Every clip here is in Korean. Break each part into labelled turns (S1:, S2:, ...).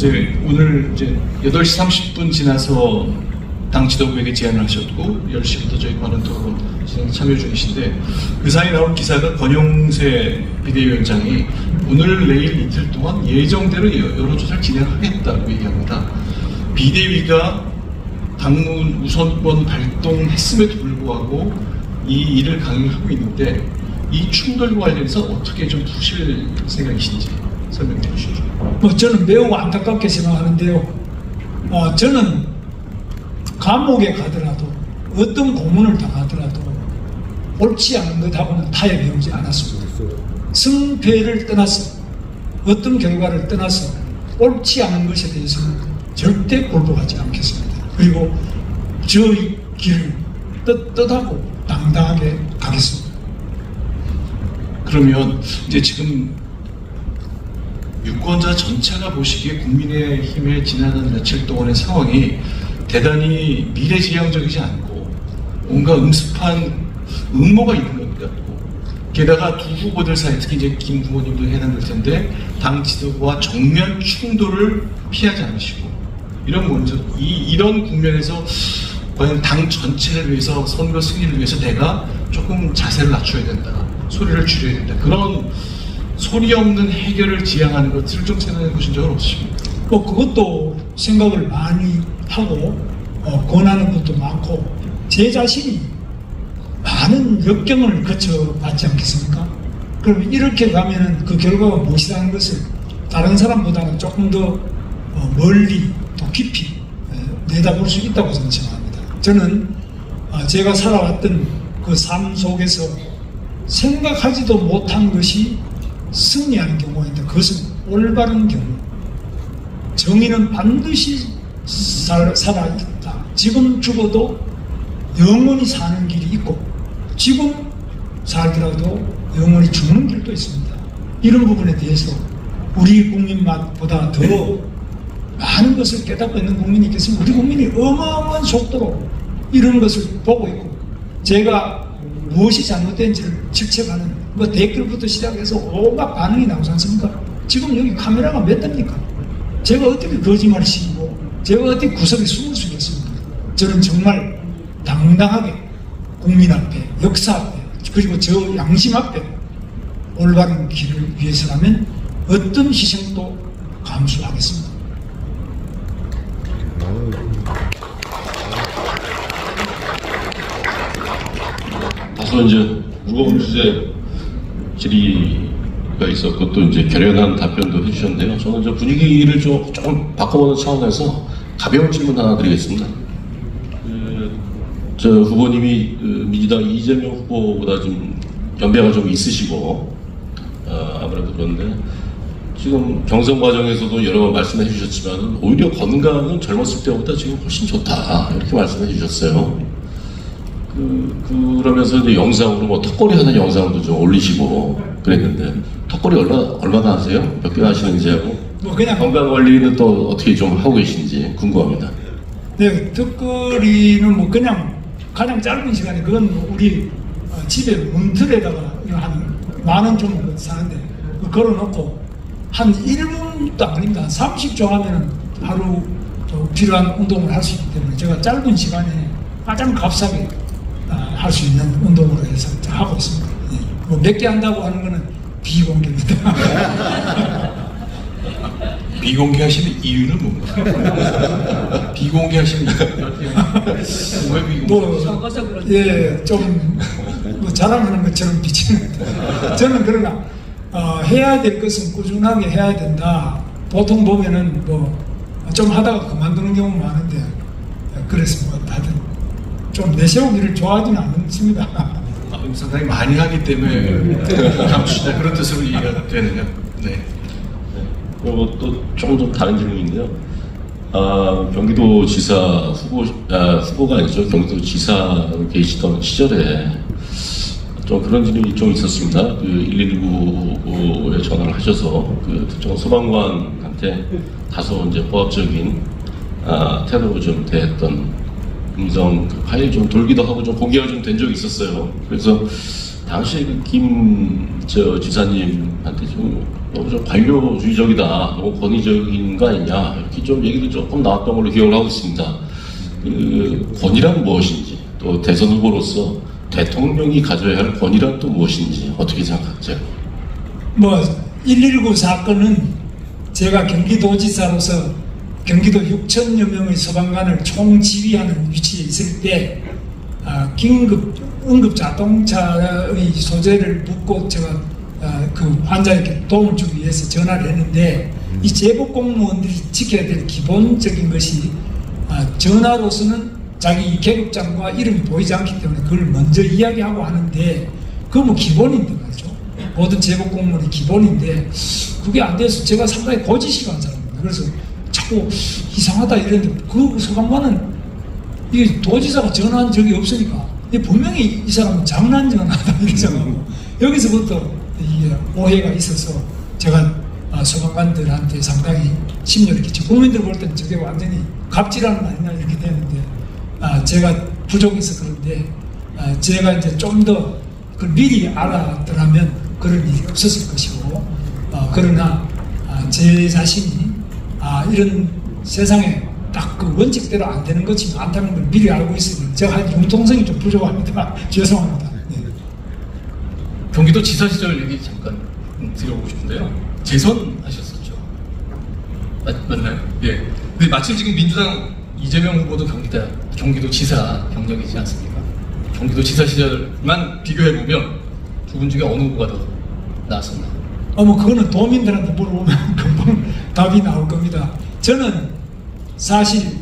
S1: 이제 오늘 이제 8시 30분 지나서 당 지도부에게 제안을 하셨고 10시부터 저희 관훈 토론 진행 참여 중이신데 그 사이에 나온 기사가 권영세 비대위원장이 오늘 내일 이틀 동안 예정대로 여론조사를 진행하겠다고 얘기합니다. 비대위가 당문 우선권 발동했음에도 불구하고 이 일을 강행하고 있는데 이 충돌과 관련해서 어떻게 좀 푸실 생각이신지 설명해 주시죠.
S2: 저는 매우 안타깝게 생각하는데요. 저는 감옥에 가더라도 어떤 고문을 당하더라도 옳지 않은 것하고는 타협해 오지 않았습니다. 승패를 떠나서 어떤 결과를 떠나서 옳지 않은 것에 대해서는 절대 굴복하지 않겠습니다. 그리고 저의 길을 떳떳하고 당당하게 가겠습니다.
S1: 그러면 이제 지금 유권자 전체가 보시기에 국민의힘에 지난 며칠 동안의 상황이 대단히 미래지향적이지 않고 뭔가 음습한 음모가 있는 것 같고 게다가 두 후보들 사이 특히 이제 김 후보님도 해당될 텐데 당 지도부와 정면 충돌을 피하지 않으시고 이런 국면에서 과연 당 전체를 위해서 선거 승리를 위해서 내가 조금 자세를 낮춰야 된다, 소리를 줄여야 된다, 그런 소리 없는 해결을 지향하는 것을 좀 생각해 보신 적은 없으십니까?
S2: 그것도 생각을 많이 하고 권하는 것도 많고 제 자신이 많은 역경을 거쳐봤지 않겠습니까? 그러면 이렇게 가면은 그 결과가 무엇이라는 것을 다른 사람보다는 조금 더 멀리 더 깊이 내다볼 수 있다고 저는 생각합니다. 저는 제가 살아왔던 그 삶 속에서 생각하지도 못한 것이 승리하는 경우가 있는데 그것은 올바른 경우, 정의는 반드시 살아있다. 지금 죽어도 영원히 사는 길이 있고 지금 살더라도 영원히 죽는 길도 있습니다. 이런 부분에 대해서 우리 국민보다 더 많은 것을 깨닫고 있는 국민이 있겠습니다. 우리 국민이 어마어마한 속도로 이런 것을 보고 있고 제가 무엇이 잘못된지를 직책하는 댓글부터 시작해서 온갖 반응이 나오지 않습니까? 지금 여기 카메라가 몇 대입니까? 제가 어떻게 거짓말을 시키고 제가 어떻게 구석에 숨을 수 있겠습니까? 저는 정말 당당하게 국민 앞에, 역사 앞에, 그리고 저 양심 앞에 올바른 길을 위해서라면 어떤 희생도 감수하겠습니다.
S3: 다소 이제 무거운 주제 질의가 있었고 또 이제 결연한 답변도 해주셨는데요. 저는 이제 분위기를 조금 바꿔보는 차원에서 가벼운 질문 하나 드리겠습니다. 저 후보님이 민주당 이재명 후보보다 좀 연배가 좀 있으시고 아무래도 그런데 지금 경선 과정에서도 여러 번 말씀해 주셨지만 오히려 건강은 젊었을 때보다 지금 훨씬 좋다 이렇게 말씀해 주셨어요. 그러면서 이제 영상으로 뭐 턱걸이 하는 영상도 좀 올리시고 그랬는데 턱걸이 얼마나 하세요? 몇 개 하시는지 하고
S2: 그냥
S3: 건강 관리는 또 어떻게 좀 하고 계신지 궁금합니다.
S2: 네, 턱걸이는 그냥 가장 짧은 시간에 그건 우리 집에 문틀에다가 한 10,000원 좀 사는데 걸어놓고 한 1분도 안 걸립니다. 한 30초 하면은 하루 필요한 운동을 할 수 있기 때문에 제가 짧은 시간에 가장 값싸게 할 수 있는 운동으로 해서 하고 있습니다. 몇 개 한다고 하는 거는 비공개입니다.
S1: 비공개하시는 이유는 뭔가? 비공개하시는 왜 비공개?
S2: 예, 좀 자랑하는 것처럼 비치는. 저는 그러나 해야 될 것은 꾸준하게 해야 된다. 보통 보면은 좀 하다가 그만두는 경우 많은데 그래서 다들 좀 내세우기를 좋아하지는 않습니다.
S1: 상당히 많이 하기 때문에 감추다 그런 뜻으로 이해가 되네요. 네.
S3: 그리고 또 조금 좀 다른 질문인데요. 경기도지사 후보가 아니죠. 경기도지사로 계시던 시절에 좀 그런 질문이 좀 있었습니다. 119에 전화를 하셔서 특정 소방관한테 다소 이제 고압적인 태도로 좀 대했던 음성 파일이 좀 돌기도 하고 좀 공개가 좀 된 적이 있었어요. 그래서 당시 김 지사님한테 좀 너무 좀 관료주의적이다, 너무 권위적인 거 아니냐 이렇게 좀 얘기도 조금 나왔던 걸로 기억을 하고 있습니다. 그 권위란 무엇인지, 또 대선 후보로서 대통령이 가져야 할 권위란 또 무엇인지 어떻게 생각하세요?
S2: 뭐 119 사건은 제가 경기도지사로서 경기도 6천여 명의 소방관을 총지휘하는 위치에 있을 때 긴급 응급 자동차의 소재를 묻고 제가 그 환자에게 도움을 주기 위해서 전화를 했는데, 이 제복 공무원들이 지켜야 될 기본적인 것이 전화로서는 자기 계급장과 이름이 보이지 않기 때문에 그걸 먼저 이야기하고 하는데, 그거 뭐 기본인데 말이죠. 모든 제복 공무원이 기본인데 그게 안 돼서 제가 상당히 고지식한 사람입니다. 그래서 자꾸 이상하다 이랬는데, 그 소방관은 이 도지사가 전화한 적이 없으니까 분명히 이 사람은 장난 전화다 이렇게 생각하고, 여기서부터 이게 오해가 있어서 제가 소방관들한테 상당히 심려를 끼치고, 국민들 볼 때는 저게 완전히 갑질하는 거 아니냐 이렇게 되는데, 제가 부족해서 그런데 제가 이제 좀 더 그걸 미리 알았더라면 그런 일이 없었을 것이고, 그러나 제 자신이 이런 세상에 딱 그 원칙대로 안 되는 것이 많다는 걸 미리 알고 있으니 제가 융통성이 좀 부족합니다. 죄송합니다. 네.
S4: 경기도 지사 시절 얘기 잠깐 드려보고 싶은데요. 재선하셨었죠. 맞나요? 예. 근데 마침 지금 민주당 이재명 후보도 경기도 지사 경력이지 않습니까? 경기도 지사 시절만 비교해보면 두 분 중에 어느 후보가 더 나았었나?
S2: 뭐 그거는 도민들한테 물어보면 금방 답이 나올 겁니다. 저는 사실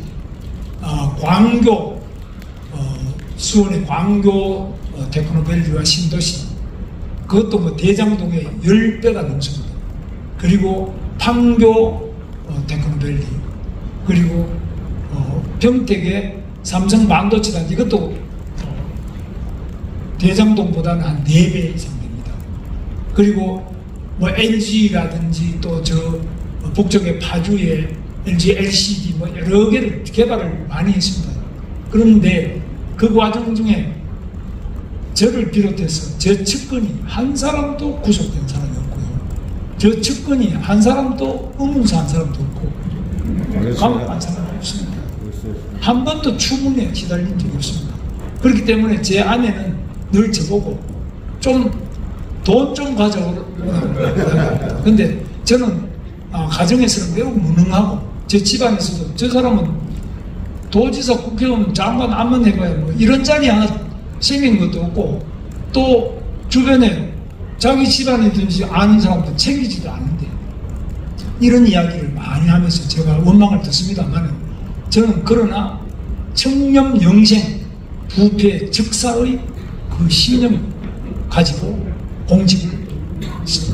S2: 광교 수원의 광교 테크노밸리와 신도시, 그것도 뭐 대장동의 10배가 넘습니다. 그리고 판교 테크노밸리, 그리고 평택의 삼성 반도체단지, 이것도 대장동보다는 한 4배 이상 됩니다. 그리고 뭐 LG라든지 또 저 북쪽의 파주의 LG LCD 뭐 여러 개를 개발을 많이 했습니다. 그런데 그 과정 중에 저를 비롯해서 제 측근이 한 사람도 구속된 사람이 없고요. 저 측근이 한 사람도 의문사한 사람도 없고 감옥간 사람도 없습니다. 한 번도 추문에 시달린 적이 없습니다. 그렇기 때문에 제 아내는 늘 저보고 좀 돈 좀 가져오라고. 근데 저는 가정에서는 매우 무능하고, 제 집안에서도 저 사람은 도지사, 국회의원, 장관 안만 해봐야 뭐 이런 자리 하나 생긴 것도 없고, 또 주변에 자기 집안이든지 아는 사람도 챙기지도 않는데, 이런 이야기를 많이 하면서 제가 원망을 듣습니다만, 저는 그러나 청렴 영생 부패 즉사의 그 신념을 가지고 공직을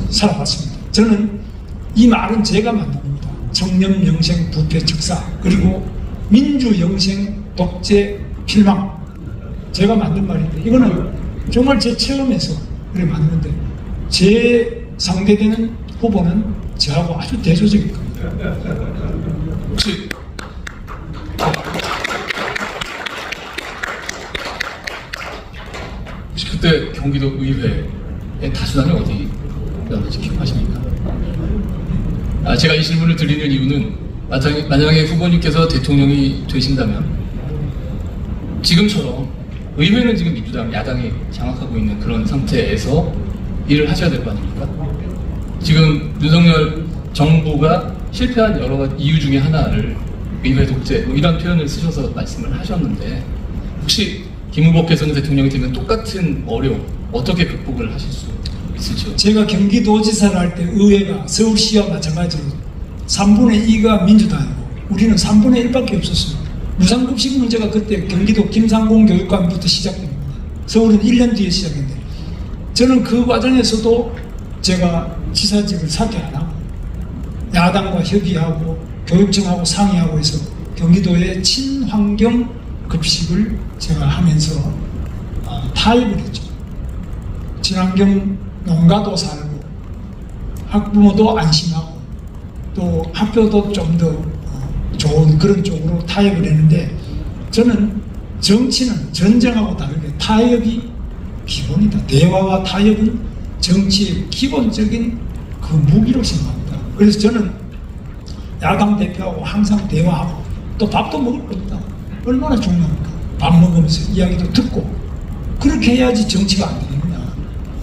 S2: 살아왔습니다. 저는 이 말은 제가 만든 겁니다. 청렴 영생 부패 즉사, 그리고 민주 영생 독재 필망, 제가 만든 말인데, 이거는 정말 제 체험에서 그래 만드는데, 제 상대되는 후보는 저하고 아주 대조적일 겁니다.
S4: 혹시 그때 경기도 의회의 다수당이 어디 나는지 기억하십니까? 제가 이 질문을 드리는 이유는, 만약에 후보님께서 대통령이 되신다면 지금처럼 의회는 지금 민주당 야당이 장악하고 있는 그런 상태에서 일을 하셔야 될 거 아닙니까? 지금 윤석열 정부가 실패한 여러 가지 이유 중에 하나를 의회 독재, 뭐 이런 표현을 쓰셔서 말씀을 하셨는데, 혹시 김 후보께서는 대통령이 되면 똑같은 어려움 어떻게 극복을 하실 수 있을지요?
S2: 제가 경기도지사를 할 때 의회가 서울시와 마찬가지로 3분의 2가 민주당이고 우리는 3분의 1밖에 없었습니다. 무상급식 문제가 그때 경기도 김상공 교육감부터 시작됩니다. 서울은 1년 뒤에 시작했는데, 저는 그 과정에서도 제가 지사직을 사퇴 안 하고 야당과 협의하고 교육청하고 상의하고 해서 경기도의 친환경 급식을 제가 하면서 타협을 했죠. 친환경 농가도 살고 학부모도 안심하고 또 학교도 좀 더 좋은 그런 쪽으로 타협을 했는데, 저는 정치는 전쟁하고 다르게 타협이 기본이다. 대화와 타협은 정치의 기본적인 그 무기로 생각합니다. 그래서 저는 야당 대표하고 항상 대화하고 또 밥도 먹을 겁니다. 얼마나 중요합니까? 밥 먹으면서 이야기도 듣고 그렇게 해야지 정치가 안 됩니다.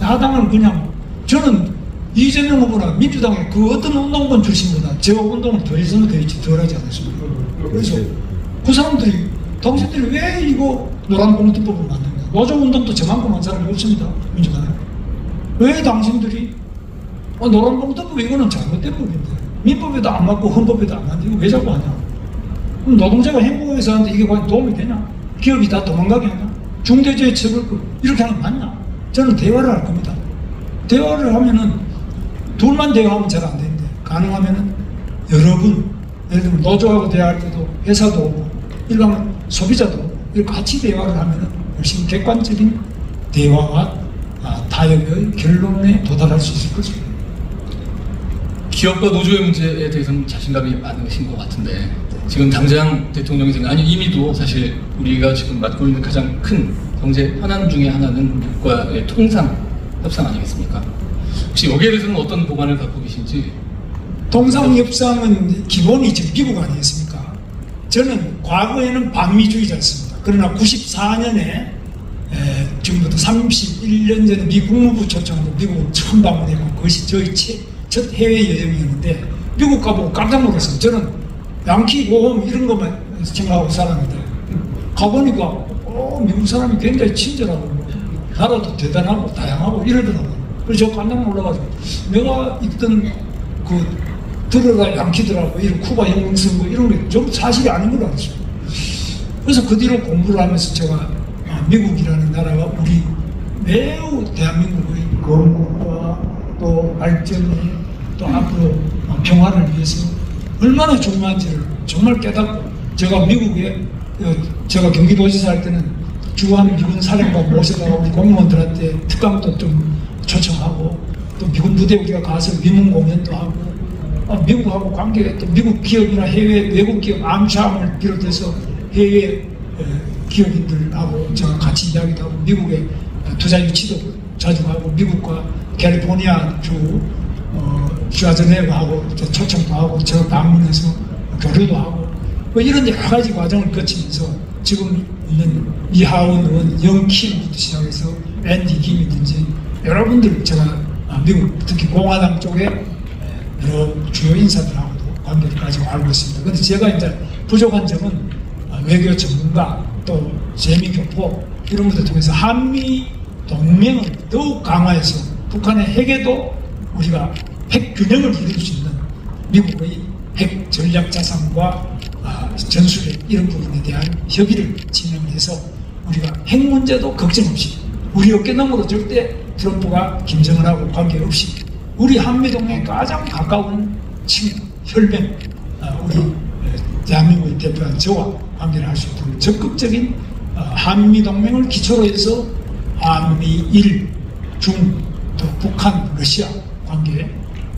S2: 야당은 그냥 저는 이재명 후보나 민주당의 그 어떤 운동권 출신보다 저 운동을 더 해서는 되지 덜 하지 않았습니까? 그래서 그 사람들이 당신들이 왜 이거 노란봉투법을 만드냐? 노조운동도 저만큼 한 사람이 없습니다. 민주당에. 왜 당신들이 노란봉투법 이거는 잘못된 법인데 민법에도 안 맞고 헌법에도 안 맞는데 이거 왜 자꾸 하냐? 그럼 노동자가 행복해서 하는데 이게 과연 도움이 되냐? 기업이 다 도망가게 하냐? 중대재해처벌법 이렇게 하는 거 맞냐? 저는 대화를 할 겁니다. 대화를 하면은 둘만 대화하면 잘 안 되는데 가능하면은 여러분 예를 들면 노조하고 대화할 때도 회사도 오고 일반 소비자도 오고 이렇게 같이 대화를 하면은 훨씬 객관적인 대화와 타협의 결론에 도달할 수 있을 것입니다.
S4: 기업과 노조의 문제에 대해서는 자신감이 많으신 것 같은데 지금 당장 대통령이 아니 이미도 사실 우리가 지금 맡고 있는 가장 큰 경제 현안 중에 하나는 미국과의 통상 협상 아니겠습니까? 혹시 여기에 대해서는 어떤 보관을 갖고 계신지?
S2: 통상협상은 기본이 지금 미국 아니겠습니까? 저는 과거에는 반미주의자였습니다. 그러나 94년에 지금부터 31년 전에 미 국무부 초청으로 미국을 처음 방문했고 그것이 저희 첫 해외여행이었는데 미국 가보고 깜짝 놀랐어요. 저는 양키 모험 이런 것만 생각하고 살았는데 가보니까 미국 사람이 굉장히 친절하고 나라도 대단하고 다양하고 이러더라고요. 그래서 저 깜짝 놀라가지고 내가 있던 그 들어라 양키들하고 이런 쿠바 영웅 선거 이런 게 좀 사실이 아닌 걸 알았어요. 그래서 그 뒤로 공부를 하면서 제가 미국이라는 나라가 우리 매우 대한민국의 건국과 또 발전이 또 앞으로 평화를 위해서 얼마나 중요한지를 정말 깨닫고 제가 미국에 제가 경기도지사 할 때는 주한 미군 사령관 모셔다가 우리 공무원들한테 특강도 좀 초청하고 또 미군 부대 우리가 가서 미문 공연도 하고 미국하고 관계 또 미국 기업이나 해외 외국 기업 암샤을 비롯해서 해외 기업인들하고 제가 같이 이야기도 하고 미국의 투자 유치도 자주 하고 미국과 캘리포니아 주 슈아즈네하고 초청도 하고 저 방문해서 교류도 하고 뭐 이런 여러 가지 과정을 거치면서 지금 있는 이하원 의원, 영킴부터 시작해서 앤디 김이든지 여러분들 제가 미국 특히 공화당 쪽에 여러 주요 인사들하고도 관계를 가지고 알고 있습니다. 그런데 제가 이제 부족한 점은 외교 전문가 또 재미교포 이런 것들 통해서 한미 동맹을 더욱 강화해서 북한의 핵에도 우리가 핵 균형을 이룰 수 있는 미국의 핵 전략 자산과 전술핵 이런 부분에 대한 협의를 진행해서 우리가 핵 문제도 걱정 없이 우리 어깨너머로 절대 트럼프가 김정은하고 관계없이 우리 한미동맹에 가장 가까운 친구, 혈맹 우리 대한민국의 대표한 저와 관계를 할 수 있도록 적극적인 한미동맹을 기초로 해서 한미일, 중, 또 북한, 러시아 관계에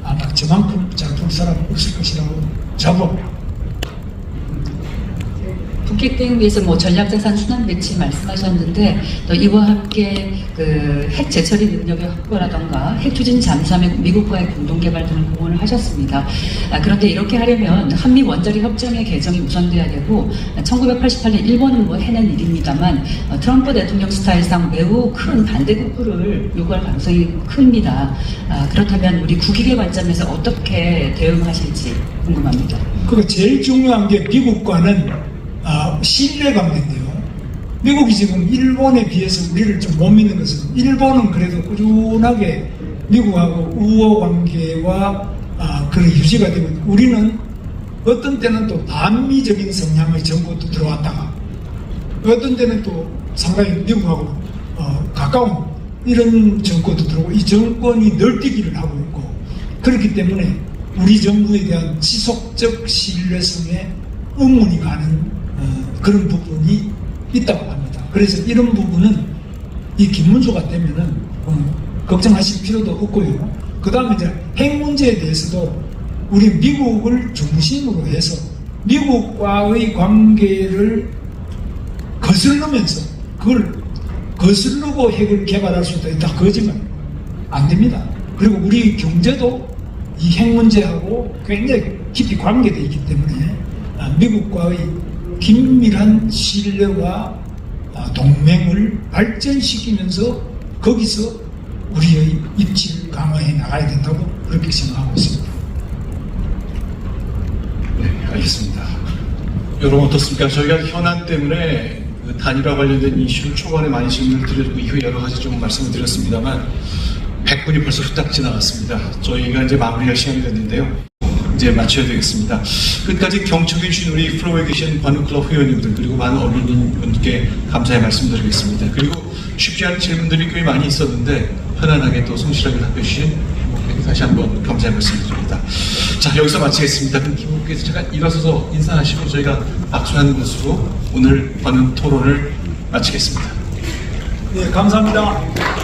S2: 아마 저만큼 잘 볼 사람은 없을 것이라고 자부합니다.
S5: 북핵 대응 위해서 전략자산 순환 배치 말씀하셨는데 또 이와 함께 그 핵 재처리 능력의 확보라던가 핵 추진 잠수함의 미국과의 공동 개발 등을 공언을 하셨습니다. 그런데 이렇게 하려면 한미 원자력 협정의 개정이 우선돼야 되고 1988년 일본은 뭐 해낸 일입니다만 트럼프 대통령 스타일상 매우 큰 반대 극부를 요구할 가능성이 큽니다. 그렇다면 우리 국익의 관점에서 어떻게 대응하실지 궁금합니다.
S2: 그 제일 중요한 게 미국과는 신뢰관계인데요. 미국이 지금 일본에 비해서 우리를 좀 못 믿는 것은 일본은 그래도 꾸준하게 미국하고 우호 관계와 그런 유지가 되고 있고 우리는 어떤 때는 또 반미적인 성향의 정부도 들어왔다가 어떤 때는 또 상당히 미국하고 가까운 이런 정권도 들어오고 이 정권이 널뛰기를 하고 있고 그렇기 때문에 우리 정부에 대한 지속적 신뢰성에 의문이 가는 그런 부분이 있다고 합니다. 그래서 이런 부분은 이 김문수가 되면은 걱정하실 필요도 없고요. 그 다음에 이제 핵 문제에 대해서도 우리 미국을 중심으로 해서 미국과의 관계를 거슬르면서 그걸 거슬르고 핵을 개발할 수도 있다. 거짓말. 안 됩니다. 그리고 우리 경제도 이 핵 문제하고 굉장히 깊이 관계되어 있기 때문에 미국과의 긴밀한 신뢰와 동맹을 발전시키면서 거기서 우리의 입지를 강화해 나가야 된다고 그렇게 생각하고 있습니다.
S1: 네, 알겠습니다. 여러분 어떻습니까? 저희가 현안 때문에 그 단일화 관련된 이슈를 초반에 많이 질문을 드렸고 이후에 여러 가지 좀 말씀을 드렸습니다만 100분이 벌써 후딱 지나갔습니다. 저희가 이제 마무리할 시간이 됐는데요. 이제 마쳐야 되겠습니다. 끝까지 경청해 주신 우리 프로에 계신 관우클럽 회원님들 그리고 많은 언론인분께 감사의 말씀드리겠습니다. 그리고 쉽지 않은 질문들이 꽤 많이 있었는데 편안하게 또 성실하게 답해 주신 김국회에 다시 한번 감사의 말씀드립니다. 자, 여기서 마치겠습니다. 그럼 김국회에서 잠깐 일어서서 인사하시고 저희가 박수하는 것으로 오늘 관훈 토론을 마치겠습니다.
S2: 네, 감사합니다.